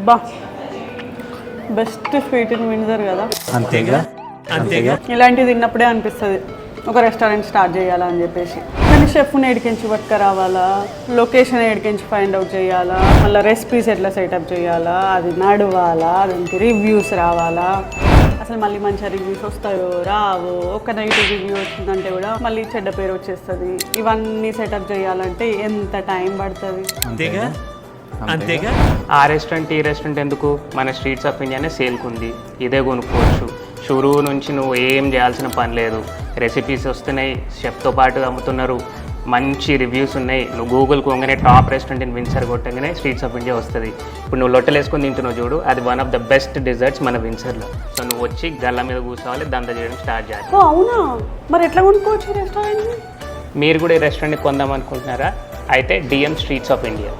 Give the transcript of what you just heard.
బా best sweet in వింజర్ కదా. అంతేగా అంతేగా. ఇలాంటివి తిన్నప్పుడే అనిపిస్తుంది ఒక రెస్టారెంట్ స్టార్ట్ చేయాలా అని చెప్పేసి. కానీ షెఫ్ని ఏడికించి పట్టుకురావాలా, లొకేషన్ ఏడికించి ఫైండ్ అవుట్ చేయాలా, మళ్ళీ రెసిపీస్ ఎట్లా సెటప్ చేయాలా, అది నడవాలా, దానికి రివ్యూస్ రావాలా, అసలు మళ్ళీ మంచిగా రివ్యూస్ వస్తాయో రావో, ఒక నెగిటివ్ రివ్యూ వచ్చిందంటే కూడా మళ్ళీ చెడ్డ పేరు వచ్చేస్తుంది. ఇవన్నీ సెటప్ చేయాలంటే ఎంత టైం పడుతుంది. అంతేగా అంతేగా. ఆ రెస్టారెంట్ ఈ రెస్టారెంట్ ఎందుకు, మన స్ట్రీట్స్ ఆఫ్ ఇండియానే సేల్కుంది, ఇదే కొనుక్కోవచ్చు. షురూ నుంచి నువ్వు ఏం చేయాల్సిన పని లేదు. రెసిపీస్ వస్తున్నాయి, షెఫ్తో పాటు అమ్ముతున్నారు, మంచి రివ్యూస్ ఉన్నాయి. నువ్వు గూగుల్కి పోగానే టాప్ రెస్టారెంట్ ఇన్ విన్సర్ కొట్టగానే స్ట్రీట్స్ ఆఫ్ ఇండియా వస్తుంది. ఇప్పుడు నువ్వు లొట్టలు వేసుకొని తింటున్నావు చూడు, అది one of the best desserts మన విన్సర్లో. సో నువ్వు వచ్చి గల్ల మీద కూర్చోవాలి, దంద చేయడం స్టార్ట్ చేయాలి. ఓ అవునా, మరి ఎట్లా కొనుక్కోవచ్చు రెస్టారెంట్? మీరు కూడా ఈ రెస్టారెంట్ని కొందాం అనుకుంటున్నారా? అయితే డిఎం స్ట్రీట్స్ ఆఫ్ ఇండియా.